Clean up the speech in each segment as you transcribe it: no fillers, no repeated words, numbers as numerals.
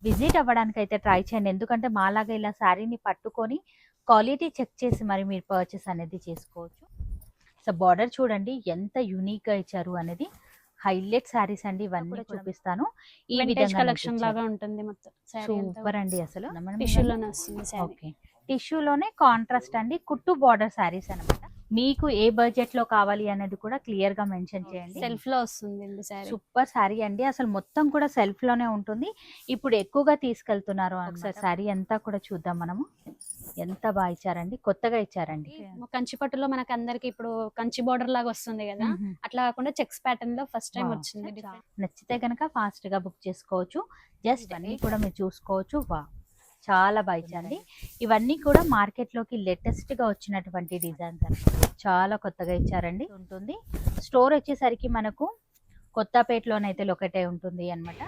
Visit అవ్వడానికి అయితే try చేయండి. ఎందుకంటే మాలాగా ఇలా శారీని పట్టుకొని క్వాలిటీ చెక్ చేసి మరి మీరు పర్చేస్ అనేది చేసుకోవచ్చు. సో బార్డర్ చూడండి ఎంత యూనిక్ గా ఇచ్చారు అనేది. హైలైట్ శారీస్ అండి ఇవన్నీ చూపిస్తాను. ఈ విధంగా కలెక్షన్ లాగా ఉంటుంది మొత్తం. సూపర్ అండి అసలు. టిష్యూలోనే వస్తుంది సారీ. ఓకే, టిష్యూలోనే కాంట్రాస్ట్ అండి, కుట్టు బార్డర్ శారీస్ అన్నమాట. మీకు ఏ బడ్జెట్ లో కావాలి అనేది కూడా క్లియర్ గా మెన్షన్ చేయండి. సెల్ఫ్ లో వస్తుంది సారీ. సూపర్ శారీ అండి, అసలు మొత్తం కూడా సెల్ఫ్ లోనే ఉంటుంది. ఇప్పుడు ఎక్కువగా తీసుకెళ్తున్నారు. ఒకసారి శారీ అంతా కూడా చూద్దాం మనము. ఎంత బాగా ఇచ్చారండి, కొత్తగా ఇచ్చారండి. కంచి పట్టులో మనకి అందరికి ఇప్పుడు కంచి బోర్డర్ లాగా వస్తుంది కదా, అట్లా కాకుండా చెక్స్ ప్యాటర్న్ లో ఫస్ట్ టైం వచ్చింది. నచ్చితే కనుక ఫాస్ట్ గా బుక్ చేసుకోవచ్చు. జస్ట్ అన్ని కూడా మీరు చూసుకోవచ్చు. వా చాలా బాగా ఇచ్చండి. ఇవన్నీ కూడా మార్కెట్ లోకి లేటెస్ట్ గా వచ్చినటువంటి డిజైన్స్ అండి. చాలా కొత్తగా ఇచ్చారండి. ఉంటుంది స్టోర్ వచ్చేసరికి మనకు కొత్తపేటలోనైతే లొకేట్ అయి ఉంటుంది అన్నమాట.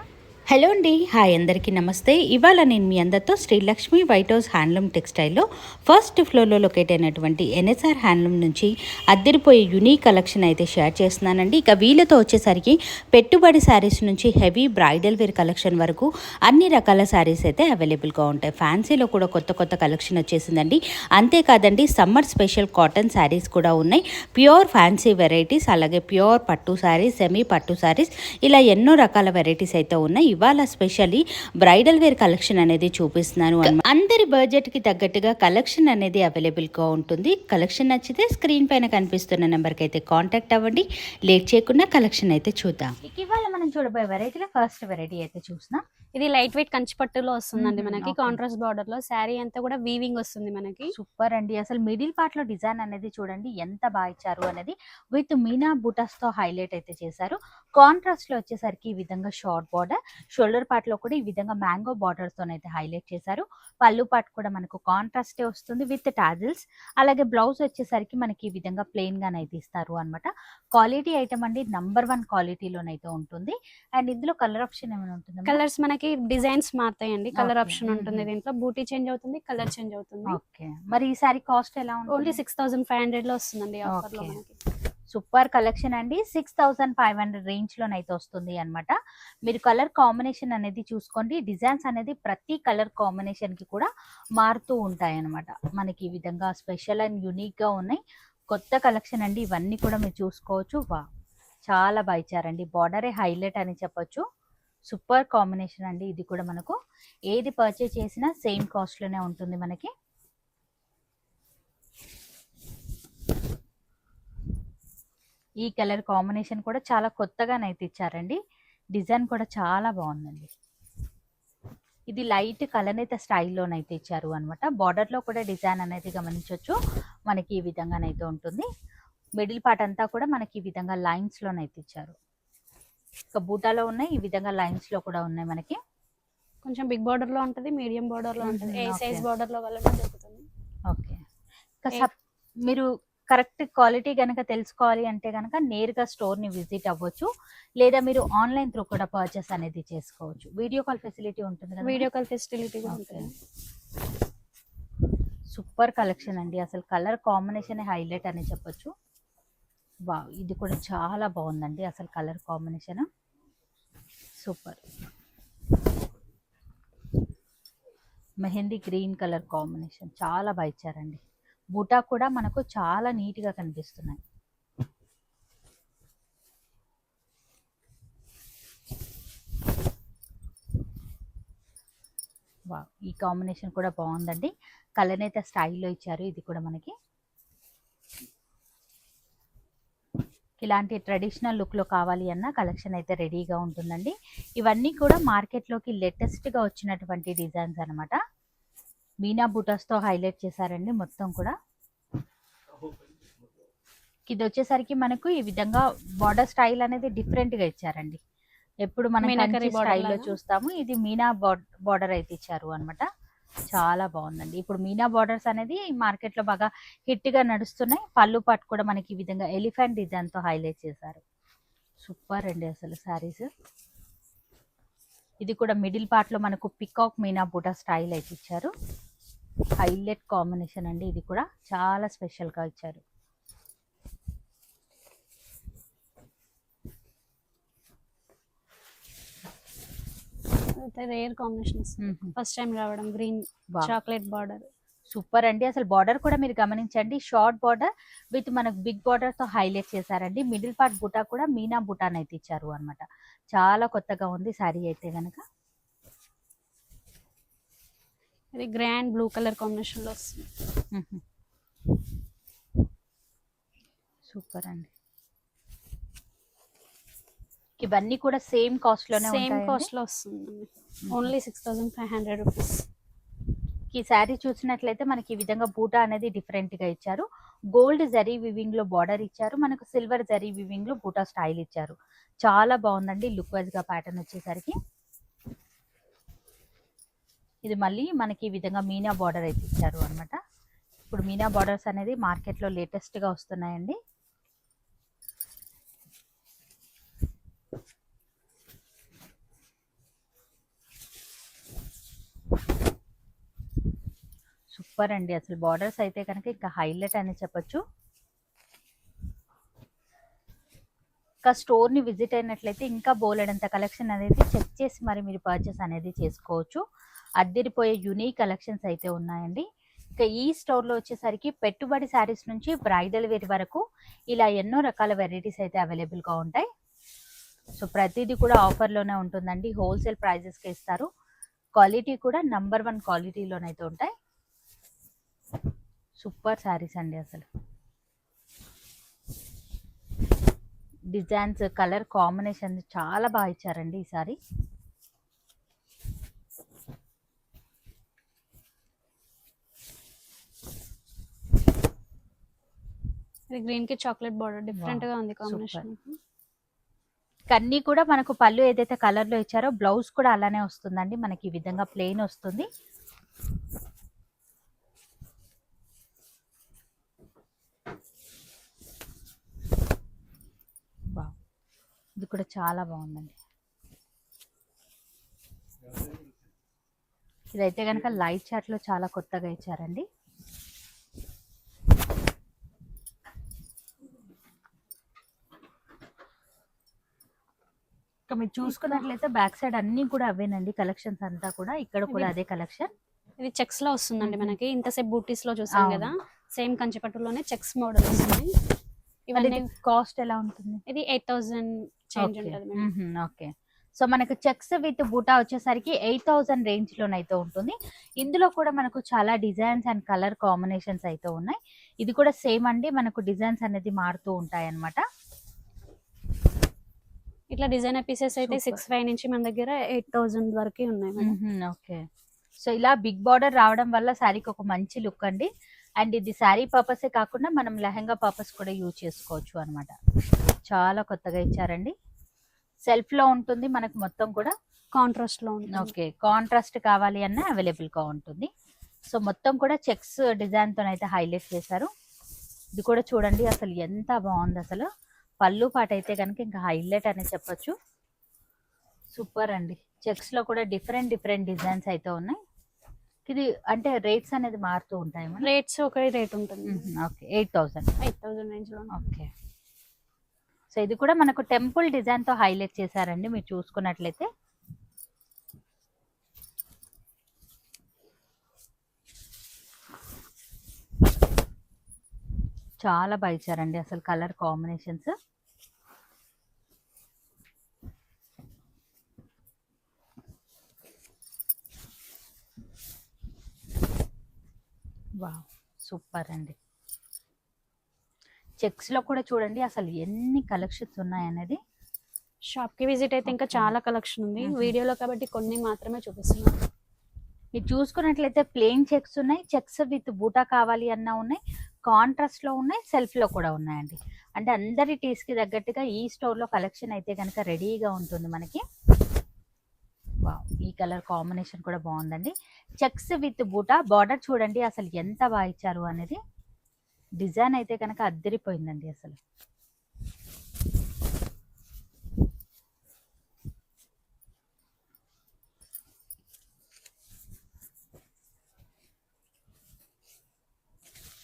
హలో అండి, హాయ్ అందరికీ నమస్తే. ఇవాళ నేను మీ అందరితో శ్రీలక్ష్మి వైట్ హౌస్ హ్యాండ్లూమ్ టెక్స్టైల్లో ఫస్ట్ ఫ్లోర్లో లొకేట్ అయినటువంటి ఎన్ఎస్ఆర్ హ్యాండ్లూమ్ నుంచి అద్దరిపోయే యునీక్ కలెక్షన్ అయితే షేర్ చేస్తున్నానండి. ఇక వీళ్ళతో వచ్చేసరికి పెట్టుబడి శారీస్ నుంచి హెవీ బ్రైడల్ వేర్ కలెక్షన్ వరకు అన్ని రకాల శారీస్ అయితే అవైలబుల్గా ఉంటాయి. ఫ్యాన్సీలో కూడా కొత్త కొత్త కలెక్షన్ వచ్చేసిందండి. అంతేకాదండి, సమ్మర్ స్పెషల్ కాటన్ శారీస్ కూడా ఉన్నాయి. ప్యూర్ ఫ్యాన్సీ వెరైటీస్, అలాగే ప్యూర్ పట్టు శారీస్, సెమీ పట్టు శారీస్, ఇలా ఎన్నో రకాల వెరైటీస్ అయితే ఉన్నాయి. ఇవాళ స్పెషల్లీ బ్రైడల్ వేర్ కలెక్షన్ అనేది చూపిస్తున్నాను. అందరి బడ్జెట్ కి తగ్గట్టుగా కలెక్షన్ అనేది అవైలబుల్ గా ఉంటుంది. కలెక్షన్ నచ్చితే స్క్రీన్ పైన కనిపిస్తున్న నెంబర్ కి అయితే కాంటాక్ట్ అవ్వండి. లేట్ చేయకుండా కలెక్షన్ అయితే చూద్దాం. ఇవాళ మనం చూడబోయే వెరైటీలో ఫస్ట్ వెరైటీ అయితే చూస్తున్నాం. ఇది లైట్ వెయిట్ కంచి పట్టులో వస్తుందండి మనకి. కాంట్రాస్ట్ బార్డర్ లో శారీ అంతా కూడా వీవింగ్ వస్తుంది మనకి. సూపర్ అండి, అసలు మిడిల్ పార్ట్ లో డిజైన్ అనేది చూడండి ఎంత బాగా ఇచ్చారు అనేది. విత్ మీనా బుటాస్ తో హైలైట్ అయితే చేశారు. కాంట్రాస్ట్ లో వచ్చేసరికి ఈ విధంగా షార్ట్ బార్డర్, షోల్డర్ పార్ట్ లో కూడా ఈ విధంగా మ్యాంగో బార్డర్ తో అయితే హైలైట్ చేశారు. పళ్ళు పార్ట్ కూడా మనకు కాంట్రాస్టే వస్తుంది విత్ టాజిల్స్. అలాగే బ్లౌజ్ వచ్చేసరికి మనకి ఈ విధంగా ప్లెయిన్ గానైతే ఇస్తారు అనమాట. క్వాలిటీ ఐటమ్ అండి, నంబర్ 1 క్వాలిటీలోనైతే ఉంటుంది. అండ్ ఇందులో కలర్ ఆప్షన్ ఏమైనా ఉంటుంది? కలర్స్ మనకి డిజైన్స్ మారుతాయండి. కలర్ ఆప్షన్ ఉంటుంది దీంట్లో. బూటీ చేంజ్ అవుతుంది, కలర్ చేంజ్ అవుతుంది. ఓకే, మరి ఈ సారీ కాస్ట్ ఎలా ఉంటుంది? ఓన్లీ 6500 లో వస్తుందండి ఆఫర్ లో మనకి. సూపర్ కలెక్షన్ అండి, 6500 రేంజ్ లోనైతే వస్తుంది అన్నమాట. మీరు కలర్ కాంబినేషన్ అనేది చూసుకోండి. డిజైన్స్ అనేది ప్రతి కలర్ కాంబినేషన్ కి కూడా మారుతూ ఉంటాయి అన్నమాట. మనకి ఈ విధంగా స్పెషల్ అండ్ యూనిక్ గా ఉన్నాయి. కొత్త కలెక్షన్ అండి, ఇవన్నీ కూడా మీరు చూసుకోవచ్చు. వా చాలా బాగా ఇచ్చారండి. బార్డరే హైలైట్ అని చెప్పొచ్చు. సూపర్ కాంబినేషన్ అండి. ఇది కూడా మనకు ఏది పర్చేస్ చేసినా సేమ్ కాస్ట్ లోనే ఉంటుంది మనకి. ఈ కలర్ కాంబినేషన్ కూడా చాలా కొత్తగానైతే ఇచ్చారండి. డిజైన్ కూడా చాలా బాగుందండి. ఇది లైట్ కలనేత స్టైల్లోనైతే ఇచ్చారు అనమాట. బార్డర్లో కూడా డిజైన్ అనేది గమనించవచ్చు. మనకి ఈ విధంగానైతే ఉంటుంది. మిడిల్ పార్ట్ అంతా కూడా మనకి ఈ విధంగా లైన్స్లోనైతే ఇచ్చారు. ఇక బూటాలో ఉన్నాయి, ఈ విధంగా లైన్స్లో కూడా ఉన్నాయి. మనకి కొంచెం బిగ్ బార్డర్ లో ఉంటుంది, మీడియం బార్డర్ లో ఉంటుంది. ఏ సైజ్ బార్డర్ లో వాళ్ళకి దొరుకుతుంది. ఓకే, మీరు కరెక్ట్ క్వాలిటీ కనుక తెలుసుకోవాలి అంటే కనుక నేరుగా స్టోర్ని విజిట్ అవ్వచ్చు, లేదా మీరు ఆన్లైన్ త్రూ కూడా పర్చేస్ అనేది చేసుకోవచ్చు. వీడియో కాల్ ఫెసిలిటీ ఉంటుంది కదా? వీడియో కాల్ ఫెసిలిటీ కూడా ఉంటుంది. సూపర్ కలెక్షన్ అండి, అసలు కలర్ కాంబినేషన్ హైలైట్ అని చెప్పొచ్చు. వా ఇది కూడా చాలా బాగుందండి, అసలు colour combination super. Mehndi green colour combination చాలా బాగా ఇచ్చారండి. బూటా కూడా మనకు చాలా నీట్గా కనిపిస్తున్నాయి. వా ఈ కాంబినేషన్ కూడా బాగుందండి. కలర్ అయితే స్టైల్లో ఇచ్చారు. ఇది కూడా మనకి ఇలాంటి ట్రెడిషనల్ లుక్లో కావాలి అన్న కలెక్షన్ అయితే రెడీగా ఉంటుందండి. ఇవన్నీ కూడా మార్కెట్లోకి లేటెస్ట్గా వచ్చినటువంటి డిజైన్స్ అనమాట. మీనా బూటాస్తో హైలైట్ చేశారండి మొత్తం కూడా. ఇది వచ్చేసరికి మనకు ఈ విధంగా బార్డర్ స్టైల్ అనేది డిఫరెంట్గా ఇచ్చారండి. ఎప్పుడు మనం స్టైల్లో చూస్తాము, ఇది మీనా బార్డర్ అయితే ఇచ్చారు అనమాట. చాలా బాగుందండి. ఇప్పుడు మీనా బార్డర్స్ అనేది మార్కెట్ లో బాగా హిట్ గా నడుస్తున్నాయి. పళ్ళు పాటు కూడా మనకి ఈ విధంగా ఎలిఫెంట్ డిజైన్ తో హైలైట్ చేశారు. సూపర్ అండి అసలు శారీస్. ఇది కూడా మిడిల్ పార్ట్ లో మనకు పికాక్ మీనా బూటా స్టైల్ అయితే ఇచ్చారు. హైలైట్ కాంబినేషన్ అండి, ఇది కూడా చాలా స్పెషల్ గా ఇచ్చారు. రేర్ కాంబినేషన్స్ ఫస్ట్ టైం రావడం గ్రీన్ చాక్లెట్ బార్డర్. సూపర్ అండి. అసలు బార్డర్ కూడా మీరు గమనించండి, షార్ట్ బార్డర్ విత్ మనకు బిగ్ బార్డర్ తో హైలైట్ చేశారండి. మిడిల్ పార్ట్ బుటా కూడా మీనా బుటాన్ అయితే ఇచ్చారు అన్నమాట. చాలా కొత్తగా ఉంది సారీ అయితే గనక. ఇది గ్రాండ్ బ్లూ కలర్ కాంబినేషన్ లో వస్తుంది. సూపర్ అండి. ఇవన్నీ కూడా సేమ్ కాస్ట్ లోనే సేమ్ ఉంటాయి. కాస్ట్ లో వస్తుంది. Only 6500 rupees. ఈ శారీ చూసినట్లయితే మనకి ఈ విధంగా బూటా అనేది డిఫరెంట్ గా ఇచ్చారు. గోల్డ్ జరీ వివింగ్ లో బార్డర్ ఇచ్చారు, మనకు సిల్వర్ జరీ వివింగ్ లో బూటా స్టైల్ ఇచ్చారు. చాలా బాగుందండి లుక్ వైజ్ గా ప్యాటర్న్ వచ్చేసరికి. ఇది మళ్ళీ మనకి ఈ విధంగా మీనా బార్డర్ అయితే ఇచ్చారు అన్నమాట. ఇప్పుడు మీనా బార్డర్స్ అనేది మార్కెట్ లో లేటెస్ట్ గా వస్తున్నాయండి. సూపర్ అండి. అసలు బార్డర్స్ అయితే కనుక ఇంకా హైలైట్ అని చెప్పొచ్చు. ఇంకా స్టోర్ ని విజిట్ అయినట్లయితే ఇంకా బోలెడంత కలెక్షన్ అనేది చెక్ చేసి మరి మీరు పర్చేస్ అనేది చేసుకోవచ్చు. అద్దరిపోయే యూనిక్ కలెక్షన్స్ అయితే ఉన్నాయండి. ఇంకా ఈ స్టోర్ లో వచ్చేసరికి పెట్టుబడి శారీస్ నుంచి బ్రైడల్ వేర్ వరకు ఇలా ఎన్నో రకాల వెరైటీస్ అయితే అవైలబుల్ గా ఉంటాయి. సో ప్రతిదీ కూడా ఆఫర్ లోనే ఉంటుందండి. హోల్సేల్ ప్రైజెస్ కి ఇస్తారు. క్వాలిటీ కూడా నంబర్ 1 క్వాలిటీలోనైతే ఉంటాయి. సూపర్ శారీస్ అండి. అసలు డిజైన్స్, కలర్ కాంబినేషన్ చాలా బాగా ఇచ్చారండి ఈసారి. ఇది గ్రీన్ కి చాక్లెట్ బార్డర్ డిఫరెంట్ గా ఉంది కాంబినేషన్. అన్నీ కూడా మనకు పళ్ళు ఏదైతే కలర్ లో ఇచ్చారో బ్లౌజ్ కూడా అలానే వస్తుందండి. మనకి ఈ విధంగా ప్లెయిన్ వస్తుంది. ఇది కూడా చాలా బాగుందండి. ఇదైతే కనుక లైట్ చార్ట్ లో చాలా కొత్తగా ఇచ్చారండి. ఇంకా మీరు చూసుకున్నట్లయితే బ్యాక్ సైడ్ అన్ని కూడా అవేనండి కలెక్షన్స్ అంతా కూడా. ఇక్కడ కూడా అదే కలెక్షన్. ఇది చెక్స్ లో వస్తుందండి మనకి. ఇంతసేపు బూటీస్ లో చూసాం కదా, సేమ్ కంచిపట్టులోనే చెక్స్ మోడల్ వస్తుంది. ఇవన్నీ కాస్ట్ ఎలా ఉంటుంది? ఇది 8000 చేంజ్ ఉంటుంది. ఓకే. సో మనకు చెక్స్ విత్ బూటా వచ్చేసరికి 8000 రేంజ్ లోనైతే ఉంటుంది. ఇందులో కూడా మనకు చాలా డిజైన్స్ అండ్ కలర్ కాంబినేషన్స్ అయితే ఉన్నాయి. ఇది కూడా సేమ్ అండి, మనకు డిజైన్స్ అనేది మారుతూ ఉంటాయి అన్నమాట. ఇట్లా డిజైనర్ పీసెస్ అయితే 65 నుంచి మన దగ్గర 8000 వరకు ఉన్నాయి. ఓకే. సో ఇలా బిగ్ బార్డర్ రావడం వల్ల శారీకి ఒక మంచి లుక్ అండి. అండ్ ఇది శారీ పర్పసే కాకుండా మనం లెహంగా పర్పస్ కూడా యూజ్ చేసుకోవచ్చు అన్నమాట. చాలా కొత్తగా ఇచ్చారండి. సెల్ఫ్ లో ఉంటుంది మనకు మొత్తం కూడా, కాంట్రాస్ట్ లో ఉంటుంది. ఓకే. కాంట్రాస్ట్ కావాలి అన్న అవైలబుల్ గా ఉంటుంది. సో మొత్తం కూడా చెక్స్ డిజైన్ తో అయితే హైలైట్ చేశారు. ఇది కూడా చూడండి అసలు ఎంత బాగుంది. అసలు పళ్ళు పాట అయితే కనుక ఇంకా హైలైట్ అని చెప్పొచ్చు. సూపర్ అండి. చెక్స్ లో కూడా డిఫరెంట్ డిజైన్స్ అయితే ఉన్నాయి. ఇది అంటే రేట్స్ అనేది మారుతూ ఉంటాయి. రేట్స్ ఒకే రేట్ ఉంటుంది. ఓకే. 8000 రేంజ్ లో. ఓకే. సో ఇది కూడా మనకు టెంపుల్ డిజైన్ తో హైలైట్ చేశారండి మీరు చూసుకున్నట్లయితే. చాలా బాగా ఇచ్చారండి అసలు కలర్ కాంబినేషన్స్. వావ్, సూపర్ అండి. చెక్స్ లో కూడా చూడండి అసలు ఎన్ని కలెక్షన్స్ ఉన్నాయనేది. షాప్ కి విజిట్ అయితే ఇంకా చాలా కలెక్షన్ ఉంది. వీడియోలో కాబట్టి కొన్ని మాత్రమే చూపిస్తున్నాం. మీరు చూసుకున్నట్లయితే ప్లెయిన్ చెక్స్ ఉన్నాయి, చెక్స్ విత్ బూటా కావాలి అన్నా ఉన్నాయి, కాంట్రాస్ట్ లో ఉన్నాయి, సెల్ఫ్ లో కూడా ఉన్నాయండి. అంటే అందరి టేస్ట్ కి తగ్గట్టుగా ఈ స్టోర్ లో కలెక్షన్ అయితే కనుక రెడీగా ఉంటుంది మనకి. వావ్, ఈ కలర్ కాంబినేషన్ కూడా బాగుందండి. చెక్స్ విత్ బూటా బార్డర్ చూడండి అసలు ఎంత బాగా ఇచ్చారు అనేది. డిజైన్ అయితే కనుక అద్దరిపోయిందండి అసలు.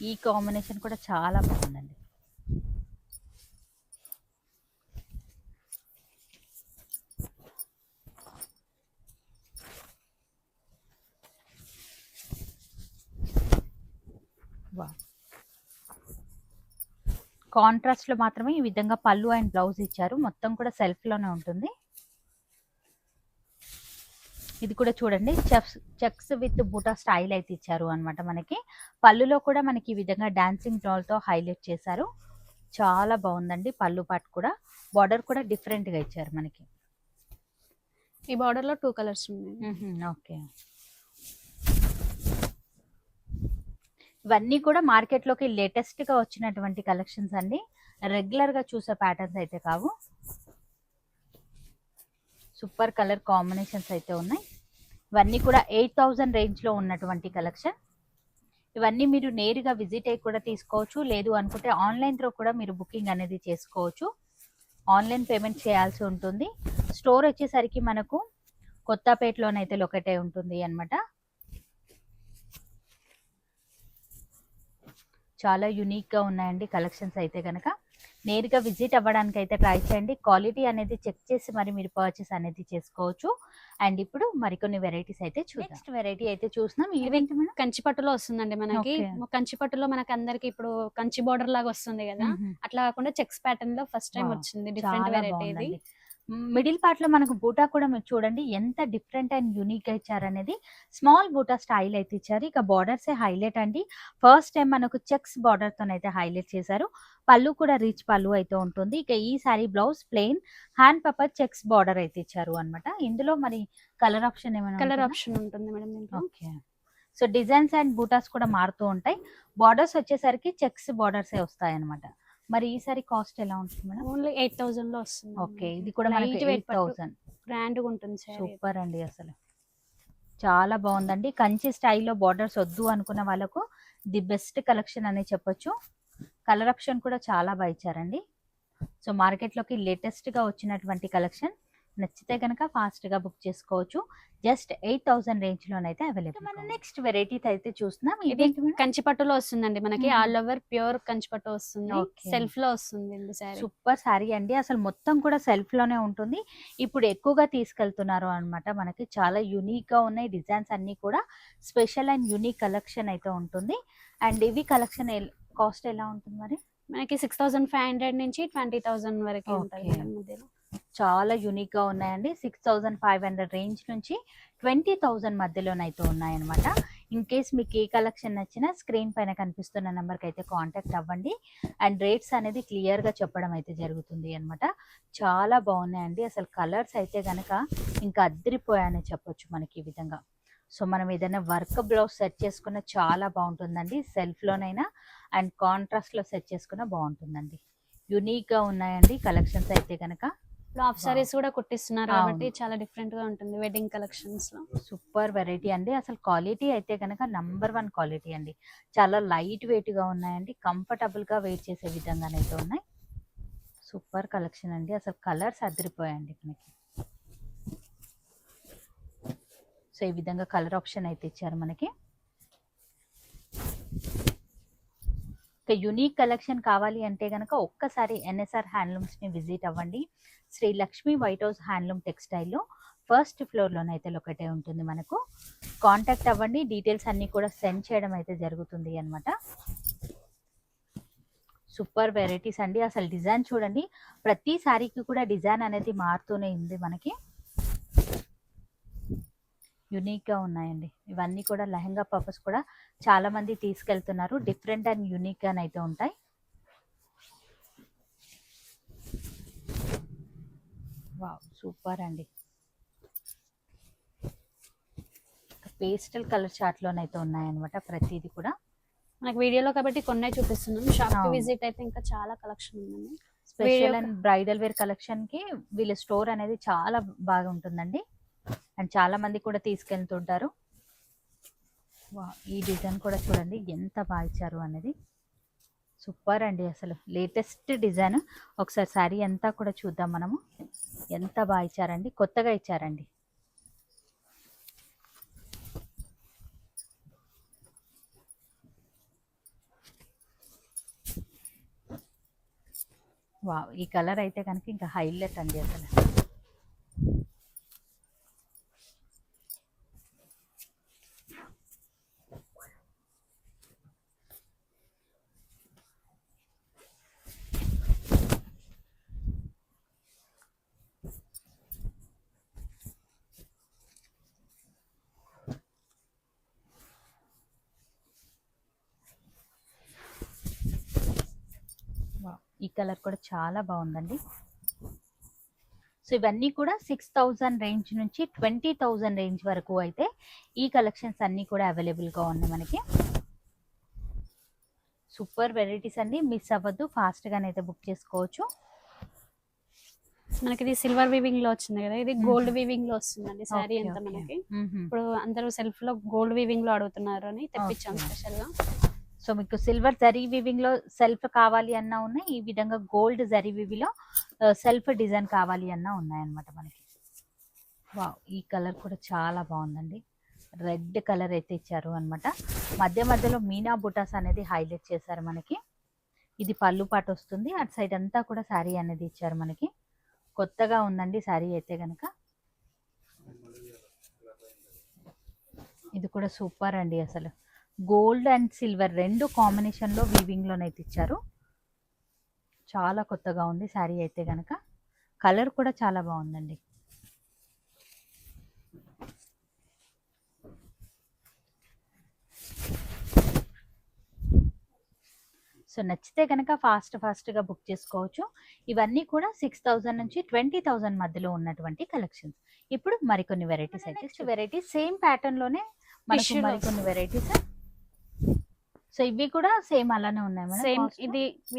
ఈ కాంబినేషన్ కూడా చాలా బాగుందండి. వా కాంట్రాస్ట్ లో మాత్రమే ఈ విధంగా పళ్ళు అండ్ బ్లౌజ్ ఇచ్చారు. మొత్తం కూడా సెల్ఫ్ లోనే ఉంటుంది. ఇది కూడా చూడండి చెక్స్ విత్ బూటా స్టైల్ అయితే ఇచ్చారు అన్నమాట. మనకి పళ్ళులో కూడా మనకి ఈ విధంగా డాన్సింగ్ డాల్ తో హైలైట్ చేశారు. చాలా బాగుందండి. పళ్ళు పాటు కూడా బార్డర్ కూడా డిఫరెంట్ గా ఇచ్చారు మనకి. ఈ బార్డర్ లో 2 కలర్స్ ఉన్నాయి. ఓకే, ఇవన్నీ కూడా మార్కెట్ లోకి లేటెస్ట్ గా వచ్చినటువంటి కలెక్షన్స్ అండి. రెగ్యులర్ గా చూసే ప్యాటర్న్స్ అయితే కావు. సూపర్ కలర్ కాంబినేషన్స్ అయితే ఉన్నాయి. ఇవన్నీ కూడా 8000 రేంజ్ లో ఉన్నటువంటి కలెక్షన్. ఇవన్నీ మీరు నేరుగా విజిట్ అయ్యి కూడా తీసుకోవచ్చు. లేదు అనుకుంటే ఆన్లైన్ త్రూ కూడా మీరు బుకింగ్ అనేది చేసుకోవచ్చు. ఆన్లైన్ పేమెంట్ చేయాల్సి ఉంటుంది. స్టోర్ వచ్చేసరికి మనకు కొత్తపేటలోనైతే లొకేట్ అయి ఉంటుంది అన్నమాట. చాలా యూనిక్ గా ఉన్నాయండి కలెక్షన్స్ అయితే కనుక. నేరుగా విజిట్ అవ్వడానికి అయితే ట్రై చేయండి. క్వాలిటీ అనేది చెక్ చేసి మరి మీరు పర్చేస్ అనేది చేసుకోవచ్చు. అండ్ ఇప్పుడు మరికొన్ని వెరైటీస్ అయితే చూద్దాం. నెక్స్ట్ వెరైటీ అయితే చూస్తున్నాం. ఈవెంట్ కంచిపట్టులో వస్తుందండి మనకి. కంచిపట్టులో మనకి అందరికి ఇప్పుడు కంచి బోర్డర్ లాగా వస్తుంది కదా, అట్లా కాకుండా చెక్స్ ప్యాటర్న్ లో ఫస్ట్ టైం వచ్చింది. డిఫరెంట్ వెరైటీ ఇది. మిడిల్ పార్ట్ లో మనకు బూటా కూడా మీరు చూడండి ఎంత డిఫరెంట్ అండ్ యూనిక్ గా ఇచ్చారనేది. స్మాల్ బూటా స్టైల్ అయితే ఇచ్చారు. ఇక బార్డర్స్ హైలైట్ అండి. ఫస్ట్ టైం మనకు చెక్స్ బార్డర్ తోనైతే హైలైట్ చేశారు. పళ్ళు కూడా రీచ్ పళ్ళు అయితే ఉంటుంది. ఇక ఈ sorry blouse plain hand paper checks border అయితే ఇచ్చారు అన్నమాట. ఇందులో మరి కలర్ ఆప్షన్ ఏమైనా కలర్ ఆప్షన్ ఉంటుంది మేడం దీంట్లో. Okay, so designs and buttas కూడా మారుతూ ఉంటాయి. బార్డర్స్ వచ్చేసరికి చెక్స్ బార్డర్స్ వస్తాయి అన్నమాట. మరి ఈ సారీ కాస్ట్ ఎలా ఉంటుంది మేడం? ఓన్లీ 8000 లో వస్తుంది. ఓకే, ఇది కూడా మనకి 8000. గ్రాండ్ గా ఉంటుంది సారీ. సూపర్ అండి, అసలు చాలా బాగుందండి. కంచి స్టైల్లో బార్డర్స్ వద్దు అనుకున్న వాళ్ళకు ది బెస్ట్ కలెక్షన్ అనే చెప్పొచ్చు. కలర్ ఆప్షన్ కూడా చాలా బాగా ఇచ్చారండి. సో మార్కెట్లోకి లేటెస్ట్గా వచ్చినటువంటి కలెక్షన్. నచ్చితే కనుక ఫాస్ట్గా బుక్ చేసుకోవచ్చు. జస్ట్ 8000 రేంజ్లోనైతే అవైలబుల్. మన నెక్స్ట్ వెరైటీ అయితే చూస్తున్నాం. ఇది కంచిపట్టులో వస్తుందండి మనకి. ఆల్ ఓవర్ ప్యూర్ కంచిపట్టు వస్తుంది. సెల్ఫ్ లో వస్తుంది సారీ. సూపర్ సారీ అండి. అసలు మొత్తం కూడా సెల్ఫ్ లోనే ఉంటుంది. ఇప్పుడు ఎక్కువగా తీసుకెళ్తున్నారు అన్నమాట. మనకి చాలా యూనిక్ గా ఉన్నాయి డిజైన్స్ అన్ని కూడా. స్పెషల్ అండ్ యూనిక్ కలెక్షన్ అయితే ఉంటుంది. అండ్ ఇవి కలెక్షన్ కాస్ట్ ఎలా ఉంటుంది మరి? మనకి 6500 నుంచి 20000 వరకు ఉంటుంది మధ్యలో. చాలా యూనిక్ గా ఉన్నాయండి. 6500 రేంజ్ నుంచి 20000 మధ్యలోనైతే ఉన్నాయన్నమాట. ఇన్ కేస్ మీకు ఏ కలెక్షన్ నచ్చినా స్క్రీన్ పైన కనిపిస్తున్న నెంబర్కి అయితే కాంటాక్ట్ అవ్వండి. అండ్ రేట్స్ అనేది క్లియర్ గా చెప్పడం అయితే జరుగుతుంది అన్నమాట. చాలా బాగున్నాయండి. అసలు కలర్స్ అయితే గనక ఇంకా అద్దరిపోయాయని చెప్పొచ్చు మనకి ఈ విధంగా. సో మనం ఏదైనా వర్క్ బ్లౌజ్ సెట్ చేసుకున్న చాలా బాగుంటుందండి. సెల్ఫ్ లోనైనా అండ్ కాంట్రాస్ట్ లో సెట్ చేసుకున్న బాగుంటుందండి. యూనిక్ గా ఉన్నాయండి కలెక్షన్స్ అయితే కనుక. హాఫ్ సారీస్ కూడా కుట్టిస్తున్నారు కాబట్టి చాలా డిఫరెంట్ గా ఉంటుంది వెడ్డింగ్ కలెక్షన్స్ లో. సూపర్ వెరైటీ అండి. అసలు క్వాలిటీ అయితే కనుక #1 క్వాలిటీ అండి. చాలా లైట్ వెయిట్ గా ఉన్నాయండి. కంఫర్టబుల్ గా వెయిట్ చేసే విధంగానైతే ఉన్నాయి. సూపర్ కలెక్షన్ అండి. అసలు కలర్స్ అదిరిపోయాయండి మనకి. సో ఈ విధంగా కలర్ ఆప్షన్ అయితే ఇచ్చారు మనకి. యూనిక్ కలెక్షన్ కావాలి అంటే కనుక ఒక్కసారి ఎన్ఎస్ఆర్ హ్యాండ్లూమ్స్ ని విజిట్ అవ్వండి. Shri Lakshmi white house handloom టెక్స్టైల్లో ఫస్ట్ ఫ్లోర్లోనైతే లొకేట్ అయి ఉంటుంది. మనకు కాంటాక్ట్ అవ్వండి. డీటెయిల్స్ అన్నీ కూడా సెండ్ చేయడం అయితే జరుగుతుంది అన్నమాట. సూపర్ వెరైటీస్ అండి. అసలు డిజైన్ చూడండి. ప్రతి సారీకి కూడా డిజైన్ అనేది మారుతూనే ఉంది మనకి. యూనిక్ గా ఉన్నాయండి. ఇవన్నీ కూడా లెహంగా పర్పస్ కూడా చాలా మంది తీసుకెళ్తున్నారు. డిఫరెంట్ అండ్ యూనిక్ గానైతే ఉంటాయి. వావ్, సూపర్ అండి. పేస్టల్ కలర్ చార్ట్ లోనైతే ఉన్నాయన్నమాట ప్రతిదీ కూడా. మనకి వీడియోలో కాబట్టి కొన్నే చూపిస్తున్నాం. షాప్ కి విజిట్ అయితే ఇంకా చాలా కలెక్షన్ ఉందండి. Special and bridal wear collection కి వీళ్ళ స్టోర్ అనేది చాలా బాగా ఉంటుందండి. అండ్ చాలా మంది కూడా తీసుకెళ్తుంటారు. ఈ డిజైన్ కూడా చూడండి ఎంత బాగా ఇచ్చారు అనేది. సూపర్ అండి. అసలు లేటెస్ట్ డిజైన్. ఒకసారి శారీ అంతా కూడా చూద్దాం మనము. ఎంత బాగా ఇచ్చారండి. కొత్తగా ఇచ్చారండి. వావ్, ఈ కలర్ అయితే కనుక ఇంకా హైలైట్ అండి అసలు. కలర్ కూడా చాలా బాగుందండి. సో ఇవన్నీ కూడా 6,000 రేంజ్ నుంచి 20,000 రేంజ్ వరకు అయితే ఈ కలెక్షన్స్ అన్నీ కూడా అవైలబుల్గా ఉన్నాయి మనకి. సూపర్ వెరైటీస్ అండి, మిస్ అవ్వద్దు, ఫాస్ట్గానైతే బుక్ చేసుకోవచ్చు. మనకి ఇది సిల్వర్ వీవింగ్ లో వచ్చింది కదా, ఇది గోల్డ్ వీవింగ్ లో వస్తుందండి శారీ అంతా Okay, okay. మనకి. ఇప్పుడు అందరూ సెల్ఫ్ లో గోల్డ్ వీవింగ్ లో అడుగుతున్నారు అని తెప్పించాం Okay. స్పెషల్ గా. సో మీకు సిల్వర్ జరీ వివింగ్ లో సెల్ఫ్ కావాలి అన్నా ఉన్నాయి, ఈ విధంగా గోల్డ్ జరీ వివిలో సెల్ఫ్ డిజైన్ కావాలి అన్నా ఉన్నాయన్నమాట మనకి. వావ్, ఈ కలర్ కూడా చాలా బాగుందండి, రెడ్ కలర్ అయితే ఇచ్చారు అన్నమాట. మధ్య మధ్యలో మీనా బుటాస్ అనేది హైలైట్ చేశారు మనకి. ఇది పళ్ళు పాటు వస్తుంది, అటు సైడ్ అంతా కూడా శారీ అనేది ఇచ్చారు మనకి. కొత్తగా ఉందండి శారీ అయితే గనక. ఇది కూడా సూపర్ అండి, అసలు గోల్డ్ అండ్ సిల్వర్ రెండు కాంబినేషన్లో వీవింగ్లోనైతే ఇచ్చారు. చాలా కొత్తగా ఉంది శారీ అయితే గనక. కలర్ కూడా చాలా బాగుందండి. సో నచ్చితే కనుక ఫాస్ట్గా బుక్ చేసుకోవచ్చు. ఇవన్నీ కూడా 6,000 నుంచి 20,000 మధ్యలో ఉన్నటువంటి కలెక్షన్స్. ఇప్పుడు మరికొన్ని వెరైటీస్ అయితే, నెక్స్ట్ వెరైటీ సేమ్ ప్యాటర్న్లోనే మనకు Tissue లో. మరికొన్ని వెరైటీస్. సో ఇవి కూడా సేమ్ అలానే ఉన్నాయి మేడం. Same cost?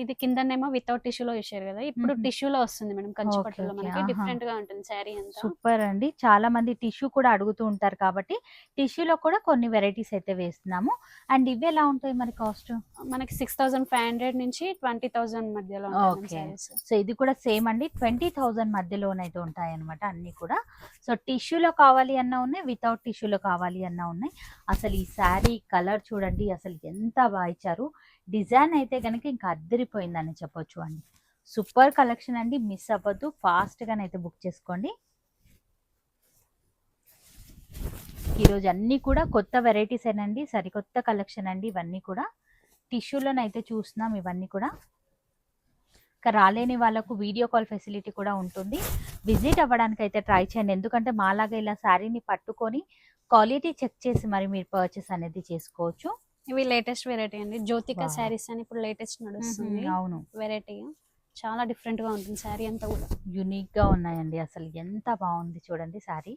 ఇది కిందనేమో వితౌట్ టిష్యూలో ఇచ్చారు కదా, ఇప్పుడు మ్మ్. టిష్యూ లో వస్తుంది మేడం. కంచి Okay, పట్టులో okay, మనకి ఆహా. డిఫరెంట్ గా ఉంటుంది శారీ అంతా. సూపర్ అండి, చాలా మంది టిష్యూ కూడా అడుగుతూ ఉంటారు కాబట్టి టిష్యూలో కూడా కొన్ని వెరైటీస్ అయితే వేస్తున్నాము. అండ్ ఇవి ఎలా ఉంటాయి మరి కాస్ట్? మనకి 6,500 నుంచి 20,000 మధ్యలో ఉంటుంది ఓకే. శారీస్. సో ఇది కూడా సేమ్ అండి, 20,000 మధ్యలోనైతే ఉంటాయి అనమాట అన్ని కూడా. సో టిష్యూలో కావాలి అన్నా ఉన్నాయి, వితౌట్ టిష్యూలో కావాలి అన్నా ఉన్నాయి. అసలు ఈ శారీ కలర్ చూడండి, అసలు ఎంత బాగా ఇచ్చారు. డిజైన్ అయితే కనుక ఇంకా అద్దరిపోయిందని చెప్పొచ్చు అండి. సూపర్ కలెక్షన్ అండి, మిస్ అవ్వద్దు, ఫాస్ట్గానైతే బుక్ చేసుకోండి. ఈరోజు అన్నీ కూడా కొత్త వెరైటీస్ ఏనండి, సరికొత్త కలెక్షన్ అండి ఇవన్నీ కూడా. టిష్యూలోనైతే చూస్తున్నాం ఇవన్నీ కూడా. ఇంకా రాలేని వాళ్ళకు వీడియో కాల్ ఫెసిలిటీ కూడా ఉంటుంది, విజిట్ అవ్వడానికి అయితే ట్రై చేయండి. ఎందుకంటే మాలాగా ఇలా శారీని పట్టుకొని క్వాలిటీ చెక్ చేసి మరి మీరు పర్చేస్ అనేది చేసుకోవచ్చు. ఇవి లేటెస్ట్ వెరైటీ అండి, జ్యోతిక Wow. శారీస్ అని ఇప్పుడు లేటెస్ట్ నడుస్తుంది అవును, వెరైటీ. చాలా డిఫరెంట్ గా ఉంటుంది శారీ అంతా కూడా. యూనిక్గా ఉన్నాయండి, అసలు ఎంత బాగుంది చూడండి శారీ.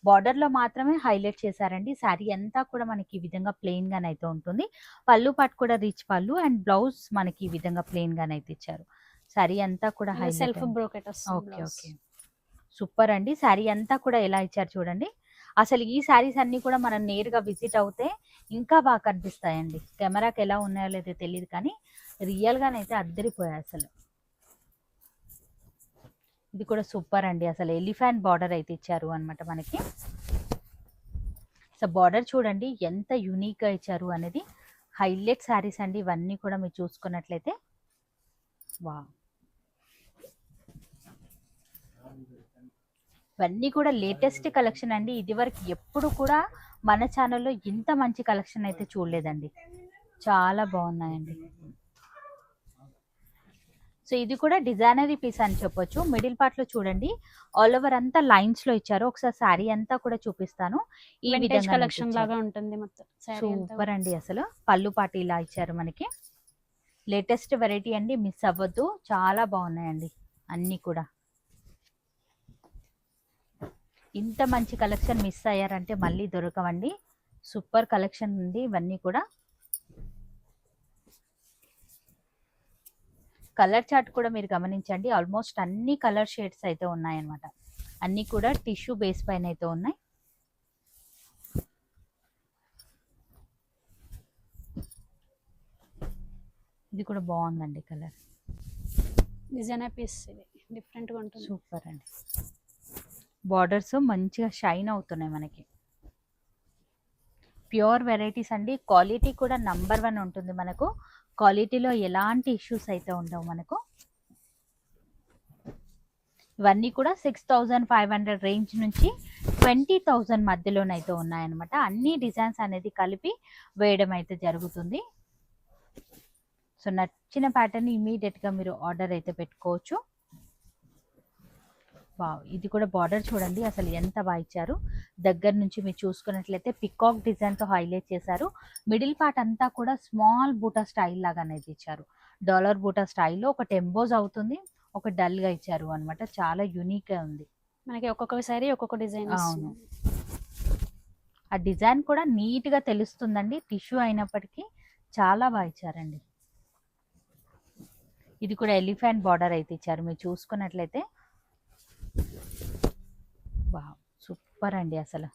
బార్డర్లో మాత్రమే హైలైట్ చేశారండి, శారీ అంతా కూడా మనకి ఈ విధంగా ప్లెయిన్గానైతే ఉంటుంది. పళ్ళు పాటు కూడా రిచ్ పళ్ళు, అండ్ బ్లౌజ్ మనకి ఈ విధంగా ప్లెయిన్గానైతే ఇచ్చారు. శారీ అంతా కూడా హైలైట్. సెల్ఫ్ బ్రోకెట్ వస్తుంది ఓకే blouse. ఓకే, సూపర్ అండి. శారీ అంతా కూడా ఎలా ఇచ్చారు చూడండి. అసలు ఈ శారీస్ అన్నీ కూడా మనం నేరుగా విజిట్ అవుతే ఇంకా బాగా కనిపిస్తాయండి. కెమెరాకి ఎలా ఉన్నాయో లేదో తెలియదు కానీ రియల్గానైతే అద్దరిపోయాయి అసలు. ఇది కూడా సూపర్ అండి, అసలు ఎలిఫెంట్ బార్డర్ అయితే ఇచ్చారు అనమాట మనకి. సో బార్డర్ చూడండి ఎంత యూనిక్గా ఇచ్చారు అనేది. హైలైట్ శారీస్ అండి ఇవన్నీ కూడా మీరు చూసుకున్నట్లయితే. వా, ఇవన్నీ కూడా లేటెస్ట్ కలెక్షన్ అండి. ఇది వరకు ఎప్పుడు కూడా మన ఛానల్లో ఇంత మంచి కలెక్షన్ అయితే చూడలేదండి, చాలా బాగున్నాయండి. సో ఇది కూడా డిజైనరీ పీస్ అని చెప్పొచ్చు. మిడిల్ పార్ట్ లో చూడండి ఆల్ ఓవర్ అంతా లైన్స్ లో ఇచ్చారు. ఒకసారి శారీ అంతా కూడా చూపిస్తాను. ఈ వింటేజ్ విధంగా కలెక్షన్ లాగా ఉంటుంది మొత్తం శారీ అంతా. సూపర్ అండి, అసలు పళ్ళు పాటు ఇలా ఇచ్చారు మనకి. లేటెస్ట్ వెరైటీ అండి, మిస్ అవ్వద్దు, చాలా బాగున్నాయండి అన్నీ కూడా. ఇంత మంచి కలెక్షన్ మిస్ అయ్యారంటే మళ్ళీ దొరకవండి. సూపర్ కలెక్షన్ ఉంది ఇవన్నీ కూడా. కలర్ చార్ట్ కూడా మీరు గమనించండి, ఆల్మోస్ట్ అన్ని కలర్ షేడ్స్ అయితే ఉన్నాయన్నమాట. అన్నీ కూడా టిష్యూ బేస్ పైన అయితే ఉన్నాయి. ఇది కూడా బాగుందండి కలర్, డిజైనర్ పీస్ ఇది డిఫరెంట్ గా ఉంటుంది. సూపర్ అండి. బార్డర్స్ మంచిగా షైన్ అవుతున్నాయి మనకి. ప్యూర్ వెరైటీస్ అండి, క్వాలిటీ కూడా నంబర్ 1 ఉంటుంది మనకు. క్వాలిటీలో ఎలాంటి ఇష్యూస్ అయితే ఉండవు మనకు. ఇవన్నీ కూడా 6,500 రేంజ్ నుంచి 20,000 మధ్యలోనైతే ఉన్నాయన్నమాట. అన్ని డిజైన్స్ అనేది కలిపి వేయడం అయితే జరుగుతుంది. సో నచ్చిన ప్యాటర్న్ ఇమీడియట్గా మీరు ఆర్డర్ అయితే పెట్టుకోవచ్చు. వావ్, ఇది కూడా బార్డర్ చూడండి అసలు ఎంత బాగా ఇచ్చారు. దగ్గర నుంచి మీరు చూసుకున్నట్లయితే పికాక్ డిజైన్తో హైలైట్ చేశారు. మిడిల్ పార్ట్ అంతా కూడా స్మాల్ బూటా స్టైల్ లాగా అనేది ఇచ్చారు. డాలర్ బూటా స్టైల్లో ఒకటి ఎంబోజ్ అవుతుంది, ఒక డల్ గా ఇచ్చారు అన్నమాట. చాలా యూనిక్ గా ఉంది. మనకి ఒక్కొక్కసారి ఒక్కొక్క డిజైన్ అవును, ఆ డిజైన్ కూడా నీట్ గా తెలుస్తుందండి. టిష్యూ అయినప్పటికీ చాలా బాగా ఇచ్చారండి. ఇది కూడా ఎలిఫెంట్ బార్డర్ అయితే ఇచ్చారు. మీరు చూసుకున్నట్లయితే వావ్ సూపర్ అండి అసలు.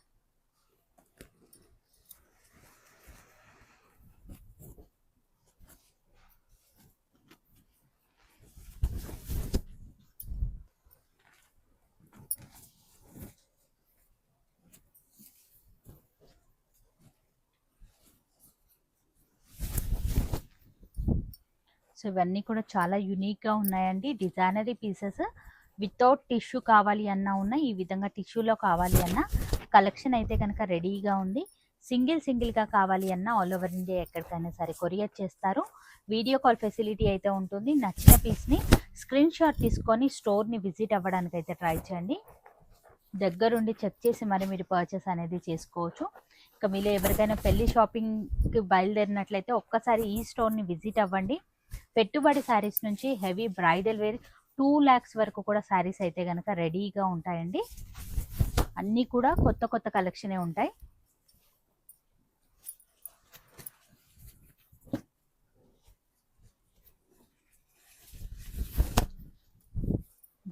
సో ఇవన్నీ కూడా చాలా యూనిక్గా ఉన్నాయండి. డిజైనరీ పీసెస్ వితౌట్ టిష్యూ కావాలి అన్నా ఉన్నాయి, ఈ విధంగా టిష్యూలో కావాలి అన్నా కలెక్షన్ అయితే కనుక రెడీగా ఉంది. సింగిల్గా కావాలి అన్నా ఆల్ ఓవర్ ఇండియా ఎక్కడికైనా సరే కొరియర్ చేస్తారు. వీడియో కాల్ ఫెసిలిటీ అయితే ఉంటుంది. నచ్చిన పీస్ని స్క్రీన్ షాట్ తీసుకొని స్టోర్ని విజిట్ అవ్వడానికి అయితే ట్రై చేయండి. దగ్గరుండి చెక్ చేసి మరి మీరు పర్చేస్ అనేది చేసుకోవచ్చు. ఇంకా మీలో ఎవరికైనా పెళ్లి షాపింగ్కి బయలుదేరినట్లయితే ఒక్కసారి ఈ స్టోర్ని విజిట్ అవ్వండి. పెట్టుబడి శారీస్ నుంచి హెవీ బ్రైడల్ వేర్ 2 lakhs వరకు కూడా శారీస్ అయితే కనుక రెడీగా ఉంటాయండి. అన్నీ కూడా కొత్త కలెక్షనే ఉంటాయి.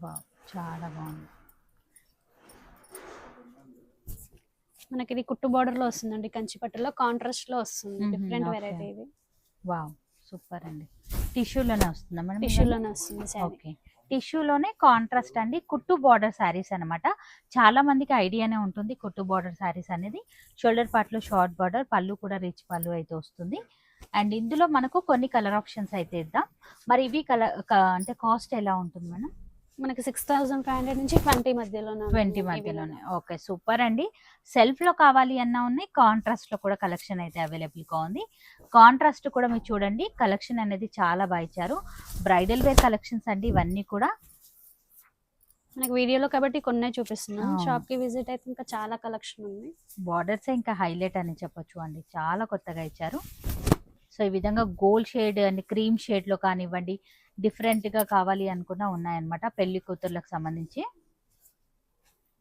వావ్ చాలా బాగుంది. మనకి ఇది కుట్టు బార్డర్ లో వస్తుందండి, కంచి పట్టులో కాంట్రాస్ట్ లో వస్తుంది. Different okay. వెరైటీ ఇది. వావ్ సూపర్ అండి. టిష్యూలోనే వస్తుందా మేడం? టిష్యూలోనే వస్తుంది శారీ. ఓకే, టిష్యూలోనే కాంట్రాస్ట్ అండి. కుట్టు బార్డర్ శారీస్ అనమాట. చాలా మందికి ఐడియానే ఉంటుంది కుట్టు బార్డర్ శారీస్ అనేది. షోల్డర్ పార్ట్ లో షార్ట్ బార్డర్, పళ్ళు కూడా రిచ్ పళ్ళు అయితే వస్తుంది. అండ్ ఇందులో మనకు కొన్ని కలర్ ఆప్షన్స్ అయితే ఇద్దాం. మరి ఇవి అంటే కాస్ట్ ఎలా ఉంటుంది మేడం? మనకి 6,500 నుంచి 20 మధ్యలోనే 20 మధ్యలోనే. ఓకే సూపర్ అండి. సెల్ఫ్ లో కావాలి అన్నా ఉన్నాయి, కాంట్రాస్ట్ లో కూడా కలెక్షన్ అయితే అవైలబుల్ గా ఉంది. కాంట్రాస్ట్ కూడా మీరు చూడండి, కలెక్షన్ అనేది చాలా బాగా ఇచ్చారు. బ్రైడల్ వేర్ కలెక్షన్స్ అండి ఇవన్నీ కూడా. మనకి వీడియోలో కాబట్టి కొన్నే చూపిస్తున్నాం. అవును. షాప్ కి విజిట్ అయితే ఇంకా చాలా కలెక్షన్ ఉంది. బార్డర్స్ ఇంకా హైలైట్ అని చెప్పొచ్చు అండి, చాలా కొత్తగా ఇచ్చారు. సో ఈ విధంగా gold shade and cream shade లో కానివ్వండి, డిఫరెంట్ గా కావాలి అనుకున్నా ఉన్నాయన్నమాట పెళ్లి కూతుర్లకు సంబంధించి.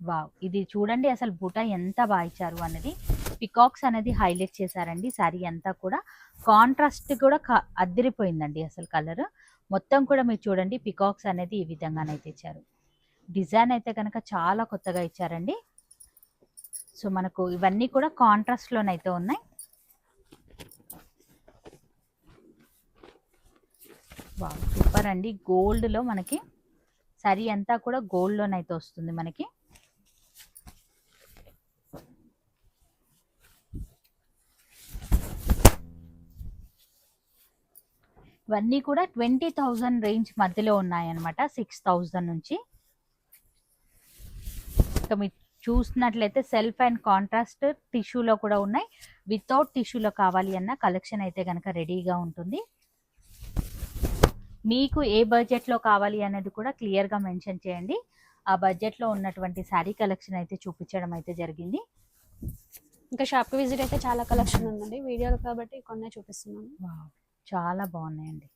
వావ్ ఇది చూడండి అసలు బుటా ఎంత బాగా ఇచ్చారు అనేది. పికాక్స్ అనేది హైలైట్ చేశారండి. శారీ అంతా కూడా కాంట్రాస్ట్ కూడా అదిరిపోయిందండి అసలు. కలర్ మొత్తం కూడా మీరు చూడండి, పికాక్స్ అనేది ఈ విధంగానైతే ఇచ్చారు. డిజైన్ అయితే కనుక చాలా కొత్తగా ఇచ్చారండి. సో మనకు ఇవన్నీ కూడా కాంట్రాస్ట్ లోనైతే ఉన్నాయి. వావ్ సూపర్ అండి. గోల్డ్ లో మనకి శారీ అంతా కూడా గోల్డ్ లోనైతే వస్తుంది మనకి. ఇవన్నీ కూడా 20,000 రేంజ్ మధ్యలో ఉన్నాయన్నమాట, 6,000 నుంచి. ఇక మీరు చూసినట్లయితే సెల్ఫ్ అండ్ కాంట్రాస్ట్ టిష్యూలో కూడా ఉన్నాయి. వితౌట్ టిష్యూలో కావాలి అన్న కలెక్షన్ అయితే కనుక రెడీగా ఉంటుంది. మీకు ఏ బడ్జెట్లో కావాలి అనేది కూడా క్లియర్గా మెన్షన్ చేయండి. ఆ బడ్జెట్లో ఉన్నటువంటి శారీ కలెక్షన్ అయితే చూపించడం అయితే జరిగింది. ఇంకా షాప్ కి విజిట్ అయితే చాలా కలెక్షన్ ఉందండి. వీడియోలో కాబట్టి కొన్నే చూపిస్తున్నాను. వావ్ చాలా బాగున్నాయండి.